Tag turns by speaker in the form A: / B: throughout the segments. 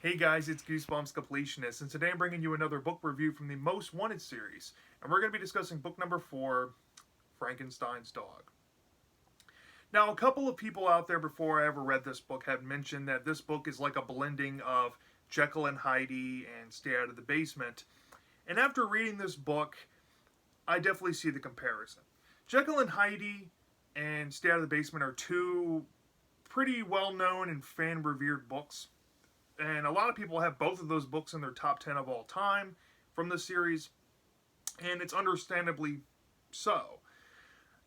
A: Hey guys, it's Goosebumps Completionist, and today I'm bringing you another book review from the Most Wanted series. And we're going to be discussing book number 4, Frankenstein's Dog. Now, a couple of people out there before I ever read this book have mentioned that this book is like a blending of Jekyll and Hyde and Stay Out of the Basement. And after reading this book, I definitely see the comparison. Jekyll and Hyde and Stay Out of the Basement are two pretty well known and fan revered books, and a lot of people have both of those books in their top 10 of all time from the series, and it's understandably so.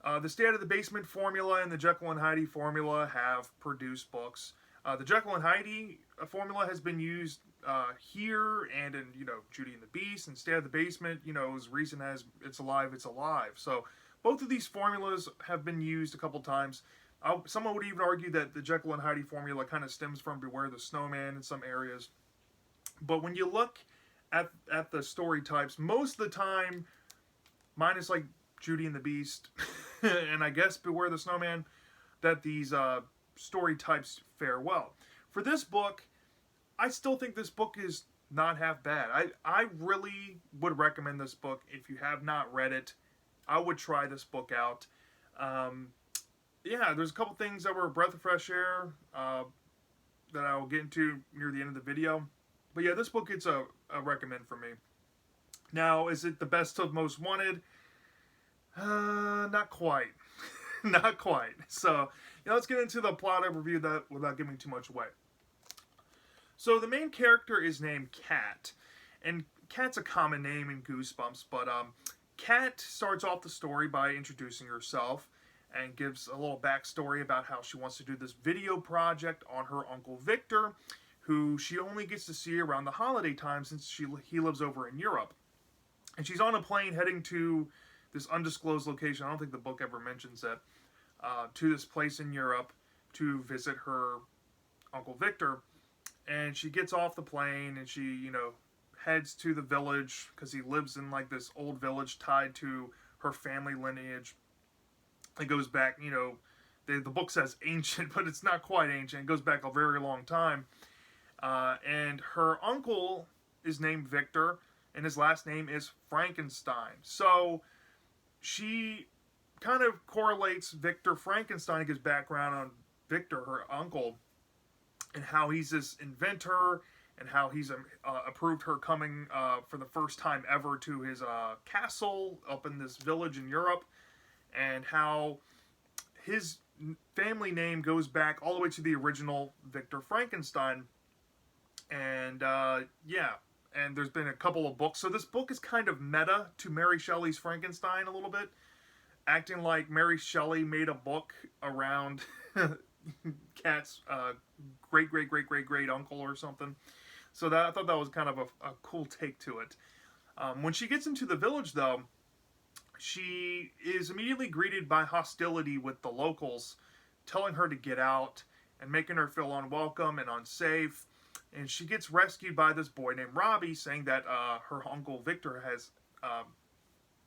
A: The Stay Out of the Basement formula and the Jekyll and Hyde formula have produced books. The Jekyll and Hyde formula has been used here and in, Judy and the Beast, and Stay Out of the Basement, as recent as It's Alive, It's Alive. So both of these formulas have been used a couple times. Someone would even argue that the Jekyll and Hyde formula kind of stems from Beware the Snowman in some areas. But when you look at the story types, most of the time, minus like Judy and the Beast, and I guess Beware the Snowman, that these story types fare well. For this book, I still think this book is not half bad. I really would recommend this book. If you have not read it, I would try this book out. Yeah, there's a couple things that were a breath of fresh air that I will get into near the end of the video. But yeah, this book, it's a recommend for me. Now, is it the best of Most Wanted? Not quite. Not quite. So, let's get into the plot overview that without giving too much away. So, the main character is named Cat. And Cat's a common name in Goosebumps, but Cat starts off the story by introducing herself and gives a little backstory about how she wants to do this video project on her Uncle Victor, who she only gets to see around the holiday time since he lives over in Europe. And she's on a plane heading to this undisclosed location, I don't think the book ever mentions it, to this place in Europe to visit her Uncle Victor. And she gets off the plane and she, heads to the village because he lives in like this old village tied to her family lineage. It goes back, the book says ancient, but it's not quite ancient. It goes back a very long time. And her uncle is named Victor, and his last name is Frankenstein. So she kind of correlates Victor Frankenstein, gives background on Victor, her uncle, and how he's this inventor, and how he's approved her coming for the first time ever to his castle up in this village in Europe, and how his family name goes back all the way to the original Victor Frankenstein. And yeah, and there's been a couple of books. So this book is kind of meta to Mary Shelley's Frankenstein a little bit, acting like Mary Shelley made a book around Cat's great uncle or something. So I thought that was kind of a cool take to it. When she gets into the village, though, she is immediately greeted by hostility with the locals, telling her to get out and making her feel unwelcome and unsafe. And she gets rescued by this boy named Robbie, saying that her uncle Victor has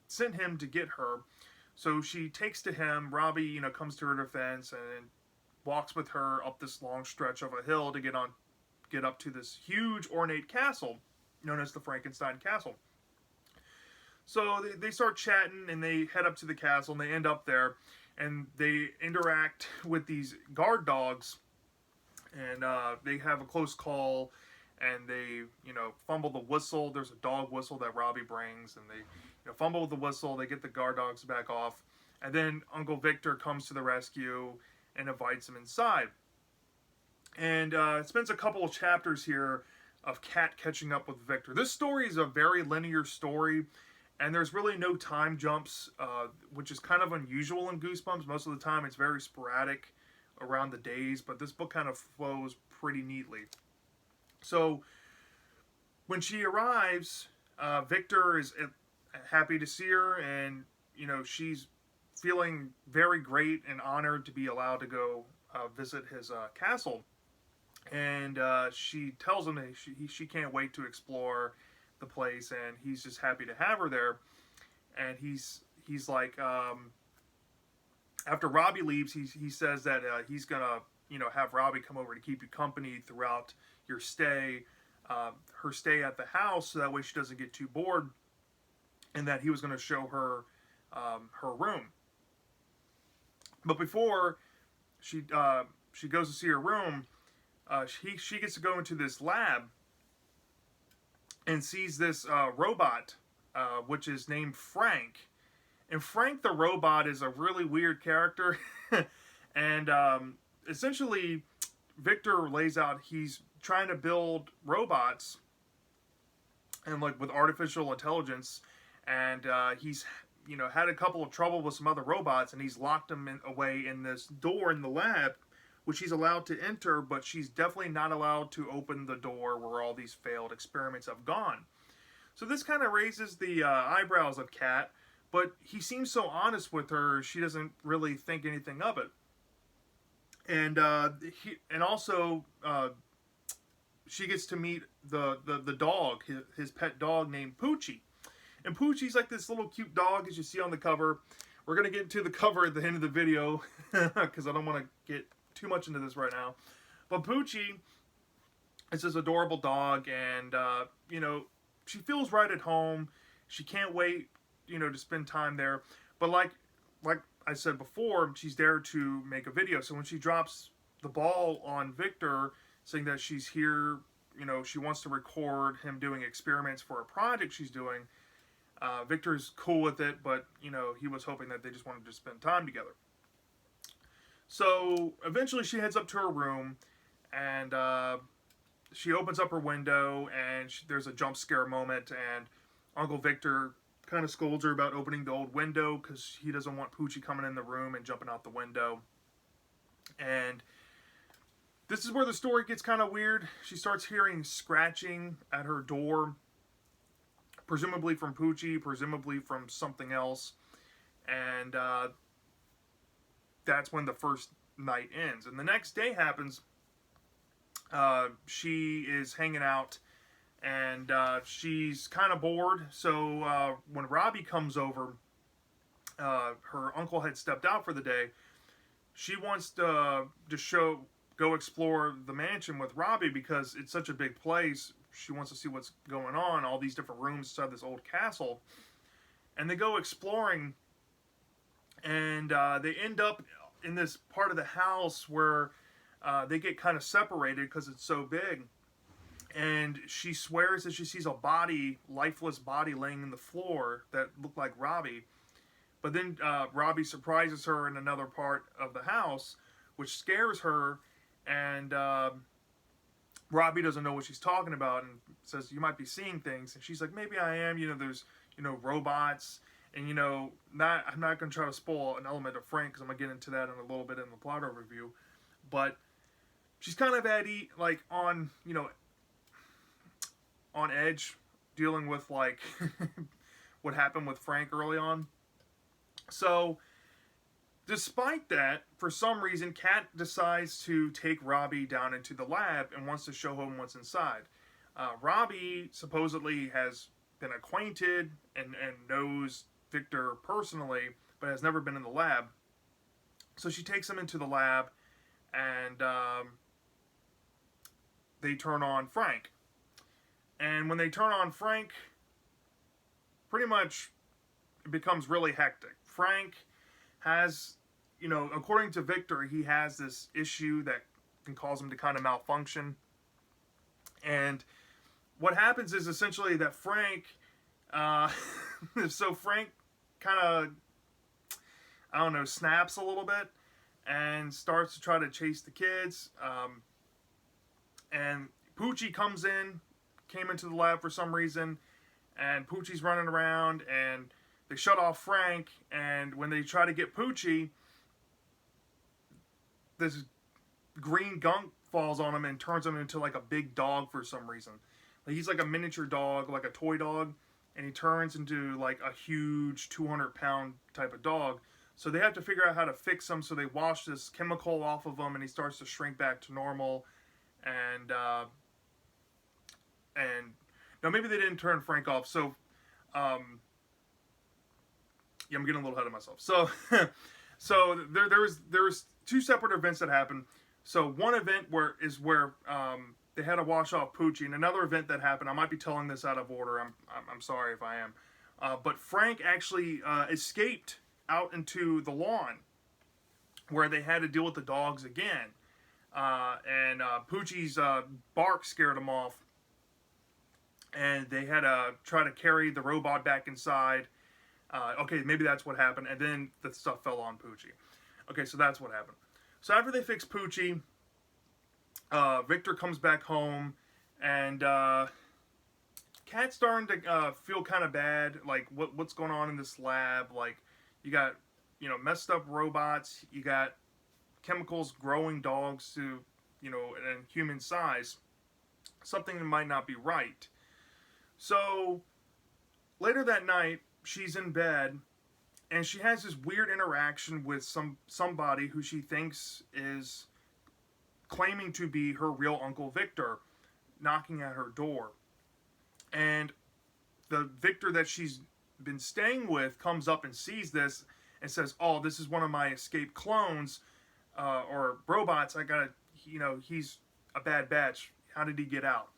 A: sent him to get her. So she takes to him. Robbie, comes to her defense and walks with her up this long stretch of a hill to get up to this huge ornate castle known as the Frankenstein Castle. So they start chatting and they head up to the castle and they end up there and they interact with these guard dogs, and they have a close call and they fumble the whistle. There's a dog whistle that Robbie brings, and they fumble with the whistle. They get the guard dogs back off, and then Uncle Victor comes to the rescue and invites him inside. And it spends a couple of chapters here of Cat catching up with Victor. This story is a very linear story, and there's really no time jumps, which is kind of unusual in Goosebumps. Most of the time it's very sporadic around the days, but this book kind of flows pretty neatly. So when she arrives, Victor is happy to see her, and she's feeling very great and honored to be allowed to go visit his castle. And she tells him that she can't wait to explore the place, and he's just happy to have her there. And he's like, after Robbie leaves, he says that he's gonna have Robbie come over to keep you company throughout your stay, her stay at the house, so that way she doesn't get too bored, and that he was going to show her her room. But before she goes to see her room, she gets to go into this lab and sees this robot, which is named Frank. And Frank the robot is a really weird character. And essentially, Victor lays out he's trying to build robots and like with artificial intelligence, and he's had a couple of trouble with some other robots, and he's locked them away in this door in the lab, which he's allowed to enter, but she's definitely not allowed to open the door where all these failed experiments have gone. So this kind of raises the eyebrows of Kat, but he seems so honest with her, she doesn't really think anything of it. And also she gets to meet the dog, his pet dog named Poochie. And Poochie's like this little cute dog, as you see on the cover. We're going to get to the cover at the end of the video, because I don't want to get too much into this right now. But Poochie is this adorable dog, and, she feels right at home. She can't wait, to spend time there. But like I said before, she's there to make a video. So when she drops the ball on Victor, saying that she's here, she wants to record him doing experiments for a project she's doing, Victor's cool with it, but, he was hoping that they just wanted to spend time together. So eventually she heads up to her room, and she opens up her window, and there's a jump scare moment, and Uncle Victor kind of scolds her about opening the old window because he doesn't want Poochie coming in the room and jumping out the window. And this is where the story gets kind of weird. She starts hearing scratching at her door, presumably from Poochie, presumably from something else. And that's when the first night ends. And the next day happens. She is hanging out, and she's kind of bored. So when Robbie comes over, her uncle had stepped out for the day. She wants to go explore the mansion with Robbie because it's such a big place. She wants to see what's going on, all these different rooms inside this old castle. And they go exploring, and they end up in this part of the house where they get kind of separated because it's so big. And she swears that she sees a body, lifeless body, laying in the floor that looked like Robbie. But then Robbie surprises her in another part of the house, which scares her, and Robbie doesn't know what she's talking about and says, "You might be seeing things." And she's like, "Maybe I am. There's, robots." And, I'm not going to try to spoil an element of Frank, because I'm going to get into that in a little bit in the plot overview. But she's kind of on edge, dealing with, like, what happened with Frank early on. So, despite that, for some reason, Kat decides to take Robbie down into the lab and wants to show him what's inside. Robbie supposedly has been acquainted and knows Victor personally, but has never been in the lab. So she takes him into the lab, and they turn on Frank. And when they turn on Frank, pretty much it becomes really hectic. Frank has, according to Victor, he has this issue that can cause him to kind of malfunction. And what happens is essentially that Frank, so Frank kind of, snaps a little bit and starts to try to chase the kids. And Poochie came into the lab for some reason, and Poochie's running around, and they shut off Frank, and when they try to get Poochie, this green gunk falls on him and turns him into like a big dog for some reason. Like, he's like a miniature dog, like a toy dog, and he turns into like a huge 200-pound type of dog. So they have to figure out how to fix him, so they wash this chemical off of him, and he starts to shrink back to normal. And no, maybe they didn't turn Frank off. So, yeah, I'm getting a little ahead of myself. So, so there was two separate events that happened. So one event where they had to wash off Poochie, and another event that happened. I might be telling this out of order. I'm sorry if I am. But Frank actually escaped out into the lawn where they had to deal with the dogs again. And Poochie's bark scared him off, and they had to try to carry the robot back inside. Okay, maybe that's what happened, and then the stuff fell on Poochie. Okay, so that's what happened. So after they fix Poochie, Victor comes back home, and Cat's starting to feel kind of bad. Like, what's going on in this lab? Like, you got, messed up robots. You got chemicals growing dogs to, in human size. Something that might not be right. So later that night, she's in bed, and she has this weird interaction with somebody who she thinks is claiming to be her real Uncle Victor, knocking at her door. And the Victor that she's been staying with comes up and sees this and says, "Oh, this is one of my escaped clones or robots. I gotta, he's a bad batch. How did he get out?"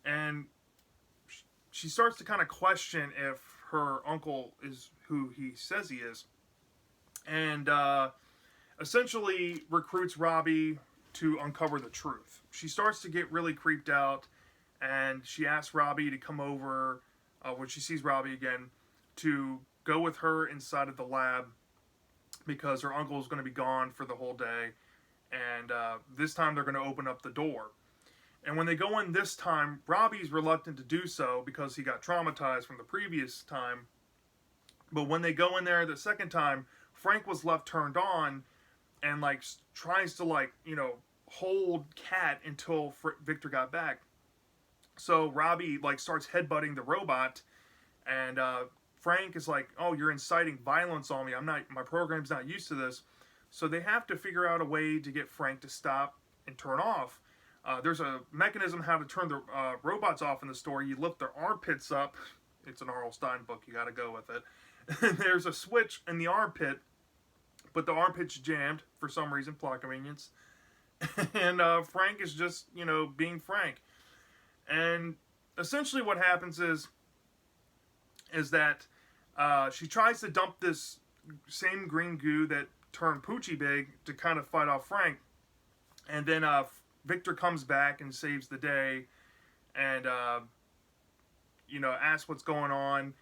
A: And she starts to kind of question if her uncle is who he says he is, and essentially recruits Robbie to uncover the truth. She starts to get really creeped out, and she asks Robbie to come over when she sees Robbie again to go with her inside of the lab because her uncle is going to be gone for the whole day, and this time they're going to open up the door. And when they go in this time, Robbie's reluctant to do so because he got traumatized from the previous time. But when they go in there the second time, Frank was left turned on and tries to hold Cat until Victor got back. So Robbie starts headbutting the robot, and Frank is like, "Oh, you're inciting violence on me. My program's not used to this." So they have to figure out a way to get Frank to stop and turn off. There's a mechanism how to turn the robots off in the story. You lift their armpits up. It's an R.L. Stine book. You got to go with it. There's a switch in the armpit, but the armpit's jammed for some reason, plot convenience. And Frank is just, being Frank. And essentially what happens is that she tries to dump this same green goo that turned Poochie big to kind of fight off Frank. And then Victor comes back and saves the day, and asks what's going on,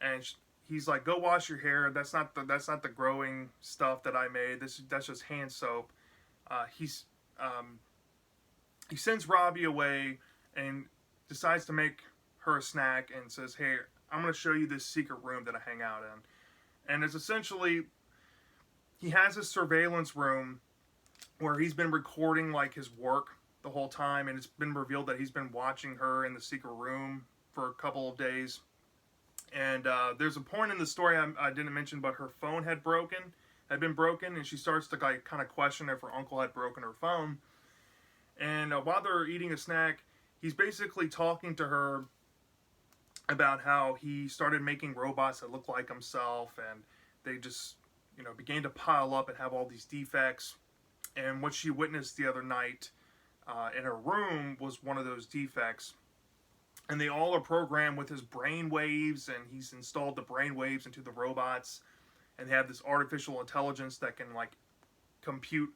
A: and he's like, "Go wash your hair. That's not the growing stuff that I made. That's just hand soap." He sends Robbie away and decides to make her a snack and says, "Hey, I'm going to show you this secret room that I hang out in," and it's essentially he has this surveillance room where he's been recording his work the whole time, and it's been revealed that he's been watching her in the secret room for a couple of days. And there's a point in the story I didn't mention, but her phone had been broken, and she starts to kind of question if her uncle had broken her phone. And while they're eating a snack, he's basically talking to her about how he started making robots that look like himself, and they just began to pile up and have all these defects. And what she witnessed the other night in her room was one of those defects. And they all are programmed with his brain waves, and he's installed the brain waves into the robots. And they have this artificial intelligence that can compute.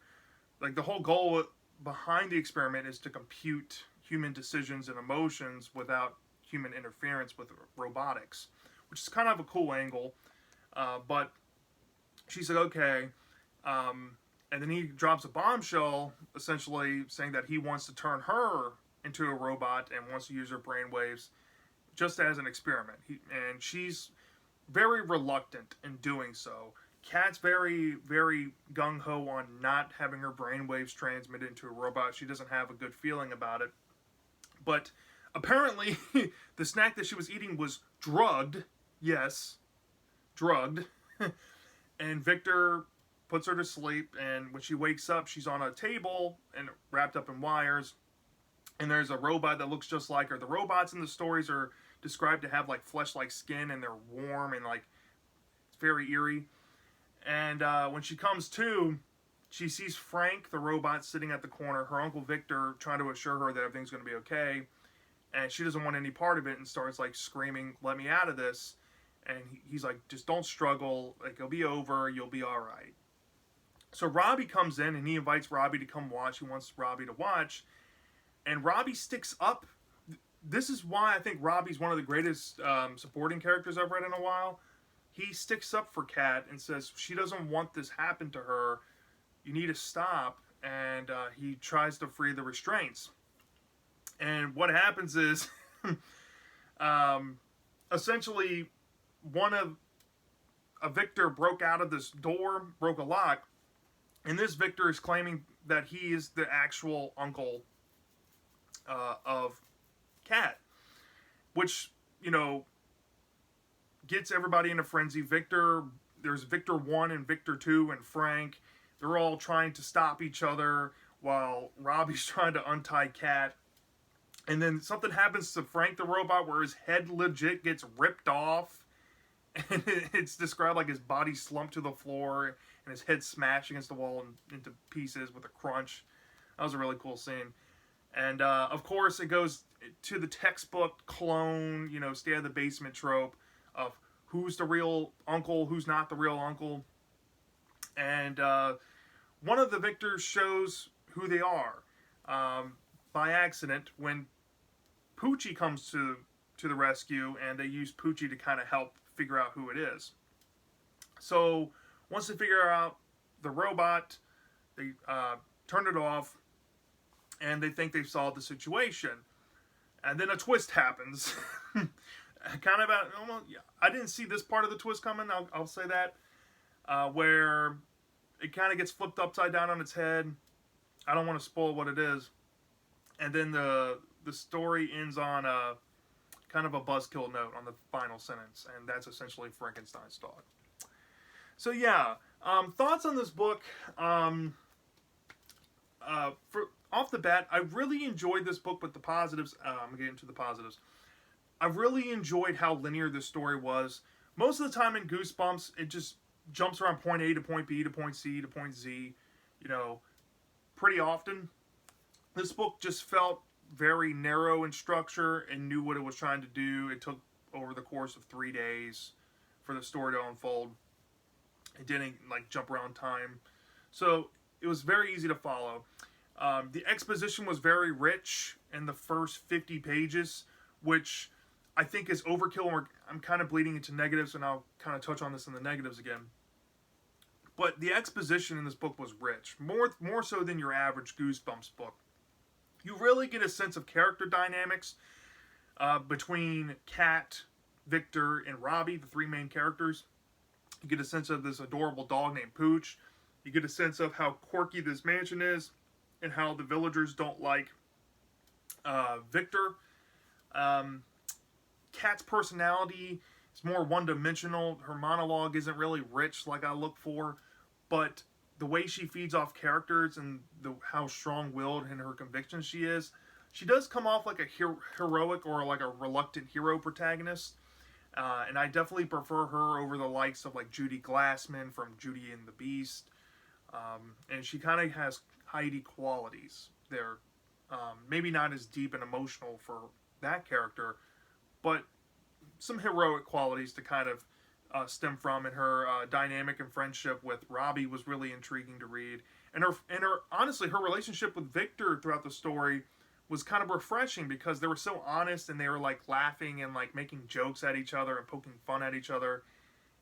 A: The whole goal behind the experiment is to compute human decisions and emotions without human interference with robotics, which is kind of a cool angle. But she said, "Okay." And then he drops a bombshell, essentially saying that he wants to turn her into a robot and wants to use her brainwaves just as an experiment. And she's very reluctant in doing so. Kat's very, very gung-ho on not having her brainwaves transmitted into a robot. She doesn't have a good feeling about it. But apparently, the snack that she was eating was drugged. Yes, drugged. And Victor puts her to sleep, and when she wakes up, she's on a table and wrapped up in wires, and there's a robot that looks just like her. The robots in the stories are described to have flesh-like skin, and they're warm and it's very eerie. And when she comes to, She sees Frank, the robot, sitting at the corner, her Uncle Victor trying to assure her that everything's going to be okay, and she doesn't want any part of it and starts like screaming, "Let me out of this!" And he's like, "Just don't struggle. Like, it'll be over. You'll be all right." So Robbie comes in and he invites Robbie to come watch. He wants Robbie to watch, and Robbie sticks up. This is why I think Robbie's one of the greatest supporting characters I've read in a while. He sticks up for Kat and says she doesn't want this happen to her. You need to stop. And he tries to free the restraints. And what happens is, essentially, one of a Victor broke out of this door, broke a lock, and this Victor is claiming that he is the actual uncle of Kat, which, you know, gets everybody in a frenzy. There's Victor 1 and Victor 2 and Frank. They're all trying to stop each other while Robbie's trying to untie Kat. And then something happens to Frank the robot where his head legit gets ripped off. And it's described like his body slumped to the floor and his head smashed against the wall and into pieces with a crunch. That was a really cool scene. And of course, it goes to the textbook clone, you know, stay out of the basement trope of who's the real uncle, who's not the real uncle. And one of the Victors shows who they are by accident when Poochie comes to the rescue, and they use Poochie to kind of help figure out who it is. So once they figure out the robot, they turn it off, and they think they've solved the situation. And then a twist happens. Kind of I didn't see this part of the twist coming, I'll say that. Where it kind of gets flipped upside down on its head. I don't want to spoil what it is. And then the story ends on a kind of a buzzkill note on the final sentence, and that's essentially Frankenstein's dog. So yeah, thoughts on this book. Off the bat, I really enjoyed this book, but the positives, I'm getting to the positives. I really enjoyed how linear this story was. Most of the time in Goosebumps, it just jumps around point A to point B to point C to point Z, you know, pretty often. This book just felt very narrow in structure and knew what it was trying to do. It took over the course of 3 days for the story to unfold. It didn't like jump around time. So it was very easy to follow. The exposition was very rich in the first 50 pages, which I think is overkill. I'm kind of bleeding into negatives, and I'll kind of touch on this in the negatives again. But the exposition in this book was rich, more so than your average Goosebumps book. You really get a sense of character dynamics between Kat, Victor, and Robbie, the three main characters. You get a sense of this adorable dog named Pooch. You get a sense of how quirky this mansion is and how the villagers don't like Victor. Kat's personality is more one-dimensional. Her monologue isn't really rich like I look for, but the way she feeds off characters and how strong-willed in her convictions she is, she does come off like a heroic or like a reluctant hero protagonist. And I definitely prefer her over the likes of like Judy Glassman from Judy and the Beast. And she kind of has Heidi qualities there. Maybe not as deep and emotional for that character, but some heroic qualities to kind of stem from. And her dynamic and friendship with Robbie was really intriguing to read. And her honestly, her relationship with Victor throughout the story was kind of refreshing because they were so honest and they were like laughing and like making jokes at each other and poking fun at each other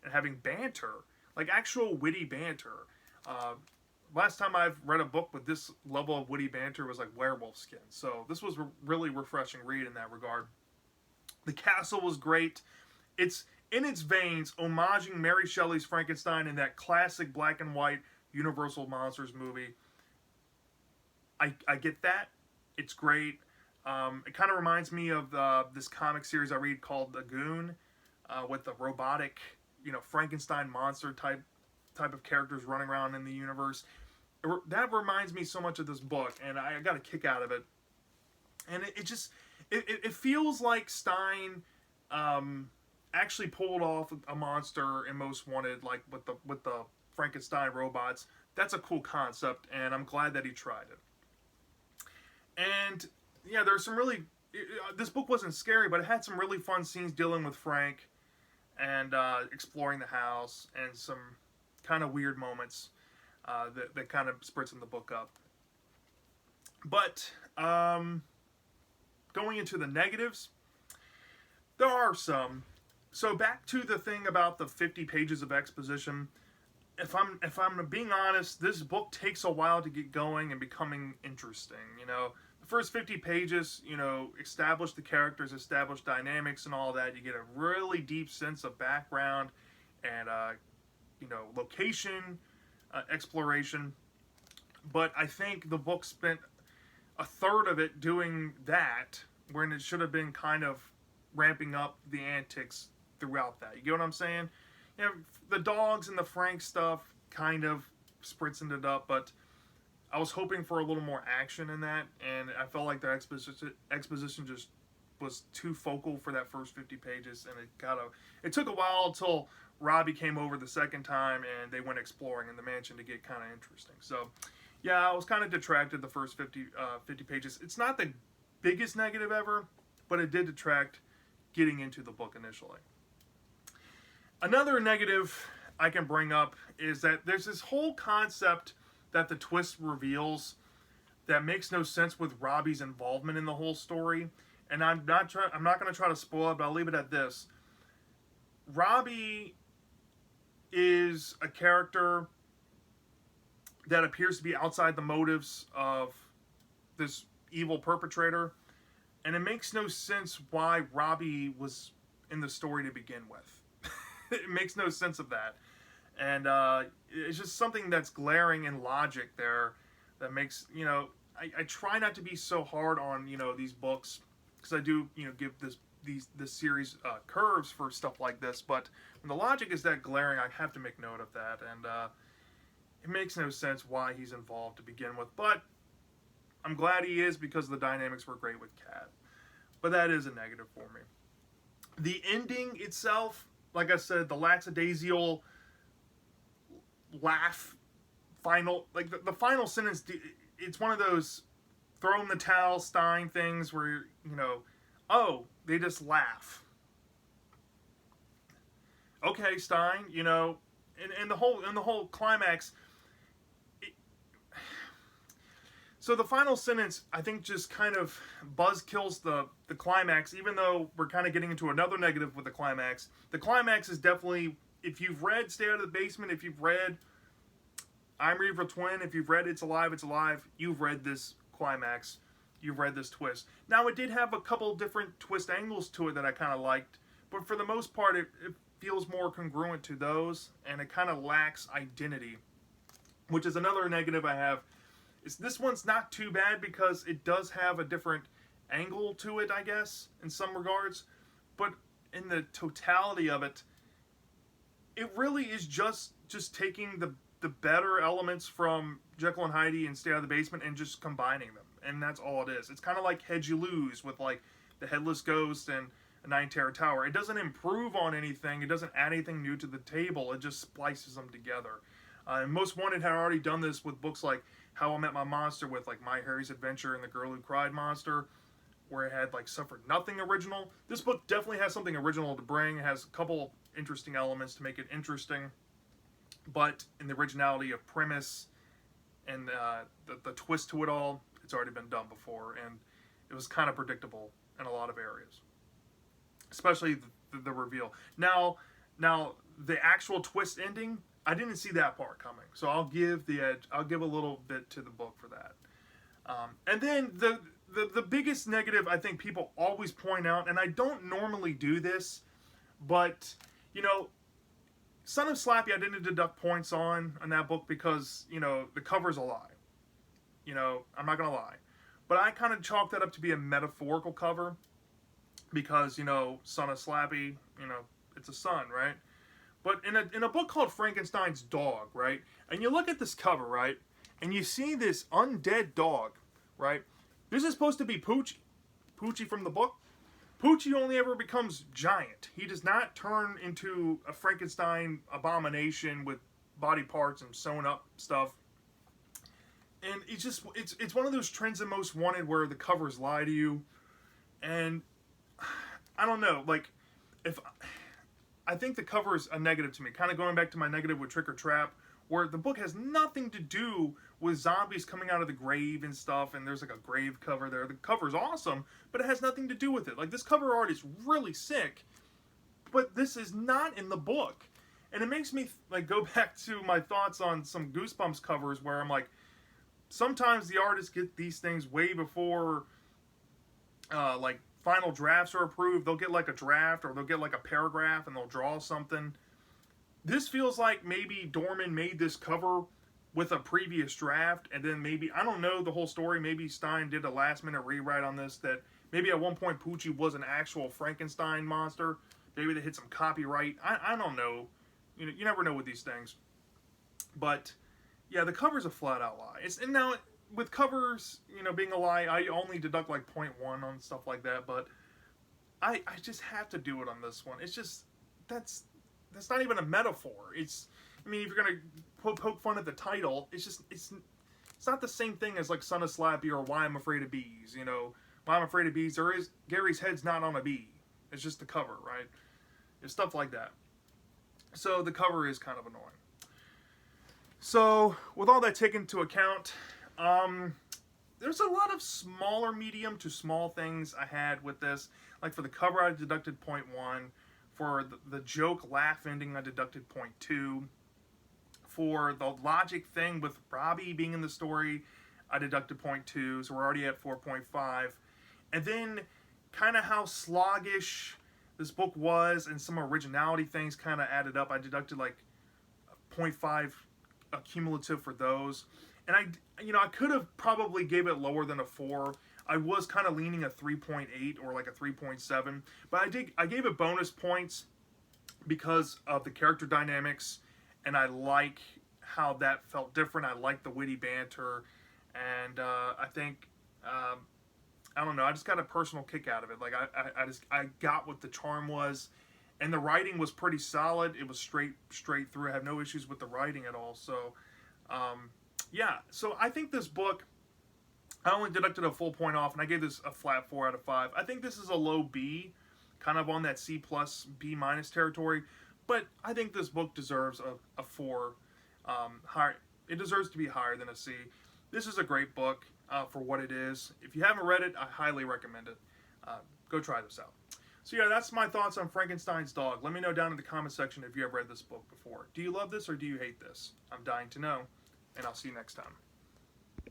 A: and having banter, like actual witty banter. Last time I've read a book with this level of witty banter was like Werewolf Skin. So this was a really refreshing read in that regard. The castle was great. It's in its veins, homaging Mary Shelley's Frankenstein in that classic black and white Universal Monsters movie. I get that. It's great. It kind of reminds me of this comic series I read called The Goon, with the robotic, Frankenstein monster type of characters running around in the universe. That reminds me so much of this book, and I got a kick out of it. And it feels like Stein actually pulled off a monster in Most Wanted, like with the Frankenstein robots, that's a cool concept, and I'm glad that he tried it. And yeah, there's some really. This book wasn't scary, but it had some really fun scenes dealing with Frank and exploring the house, and some kind of weird moments that kind of spritzing the book up. But going into the negatives, there are some. So back to the thing about the 50 pages of exposition. If I'm being honest, this book takes a while to get going and becoming interesting. The first 50 pages, establish the characters, establish dynamics and all that. You get a really deep sense of background and location exploration. But I think the book spent a third of it doing that, when it should have been kind of ramping up the antics throughout that. You get what I'm saying? The dogs and the Frank stuff kind of spritzing it up, but I was hoping for a little more action in that, and I felt like the exposition just was too focal for that first 50 pages, and it took a while until Robbie came over the second time and they went exploring in the mansion to get kind of interesting. So yeah, I was kind of detracted the first 50 pages. It's not the biggest negative ever, but it did detract getting into the book initially. Another negative I can bring up is that there's this whole concept that the twist reveals that makes no sense with Robbie's involvement in the whole story. And I'm not going to try to spoil it, but I'll leave it at this. Robbie is a character that appears to be outside the motives of this evil perpetrator, and it makes no sense why Robbie was in the story to begin with. It makes no sense of that. And it's just something that's glaring in logic there that makes, I try not to be so hard on, these books, because I do, give this series curves for stuff like this, but when the logic is that glaring, I have to make note of that, and it makes no sense why he's involved to begin with, but I'm glad he is, because the dynamics were great with Kat. But that is a negative for me. The ending itself, like I said, the lackadaisical laugh final, like the final sentence, it's one of those throw in the towel Stein things where, oh, they just laugh. Okay, Stein, and the whole climax. So the final sentence, I think, just kind of buzz kills the climax, even though we're kind of getting into another negative with the climax. The climax is definitely, if you've read Stay Out of the Basement, if you've read I'm Reaver Twin, if you've read It's Alive, It's Alive, you've read this climax, you've read this twist. Now, it did have a couple different twist angles to it that I kind of liked, but for the most part, it feels more congruent to those, and it kind of lacks identity, which is another negative I have. This one's not too bad because it does have a different angle to it, I guess, in some regards. But in the totality of it, it really is just taking the better elements from Jekyll and Hyde and Stay Out of the Basement and just combining them. And that's all it is. It's kind of like Head You Lose with like the Headless Ghost and a Nine Terror Tower. It doesn't improve on anything. It doesn't add anything new to the table. It just splices them together. And Most Wanted had already done this with books like How I Met My Monster, with like My Harry's Adventure and The Girl Who Cried Monster, where it had like suffered nothing original. This book definitely has something original to bring. It has a couple interesting elements to make it interesting, but in the originality of premise and the twist to it all, it's already been done before, and it was kind of predictable in a lot of areas, especially the reveal. Now the actual twist ending, I didn't see that part coming, so I'll give the edge. I'll give a little bit to the book for that. And then the biggest negative I think people always point out, and I don't normally do this, but Son of Slappy I didn't deduct points on that book because the cover's a lie. I'm not gonna lie, but I kind of chalked that up to be a metaphorical cover because Son of Slappy, it's a son, right? But in a book called Frankenstein's Dog, right? And you look at this cover, right? And you see this undead dog, right? This is supposed to be Poochie. Poochie from the book. Poochie only ever becomes giant. He does not turn into a Frankenstein abomination with body parts and sewn up stuff And it's one of those trends in Most Wanted where the covers lie to you, and I don't know, like, if I think the cover is a negative to me, kind of going back to my negative with Trick or Trap, where the book has nothing to do with zombies coming out of the grave and stuff, and there's like a grave cover there. The cover's awesome, but it has nothing to do with it. Like, this cover art is really sick, but this is not in the book. And it makes me like go back to my thoughts on some Goosebumps covers where I'm like, sometimes the artists get these things way before like final drafts are approved. They'll get like a draft, or they'll get like a paragraph, and they'll draw something. This feels like maybe Dorman made this cover with a previous draft, and then maybe, I don't know the whole story, maybe Stein did a last minute rewrite on this, that maybe at one point Pucci was an actual Frankenstein monster. Maybe they hit some copyright. I don't know. You never know with these things. But yeah, the cover's a flat out lie. And now with covers, being a lie, I only deduct like 0.1 on stuff like that, but I just have to do it on this one. It's just, that's not even a metaphor. If you're gonna poke fun at the title, it's not the same thing as like Son of Slappy or Why I'm Afraid of Bees. Why I'm Afraid of Bees, Gary's head's not on a bee. It's just the cover, right? It's stuff like that. So the cover is kind of annoying. So with all that taken into account, there's a lot of smaller medium to small things I had with this. Like for the cover, I deducted 0.1. For the joke laugh ending, I deducted 0.2. For the logic thing with Robbie being in the story, I deducted 0.2. So we're already at 4.5. And then kind of how sloggish this book was and some originality things kind of added up. I deducted like 0.5 cumulative for those. And I could have probably gave it lower than a 4. I was kind of leaning a 3.8 or like a 3.7, but I gave it bonus points because of the character dynamics, and I like how that felt different. I like the witty banter, and I think I don't know, I just got a personal kick out of it. Like I got what the charm was, and the writing was pretty solid. It was straight through. I have no issues with the writing at all. So yeah, so I think this book, I only deducted a full point off, and I gave this a flat 4 out of 5. I think this is a low B, kind of on that C plus, B minus territory, but I think this book deserves a 4. Higher. It deserves to be higher than a C. This is a great book for what it is. If you haven't read it, I highly recommend it. Go try this out. So yeah, that's my thoughts on Frankenstein's Dog. Let me know down in the comment section if you have read this book before. Do you love this or do you hate this? I'm dying to know, and I'll see you next time.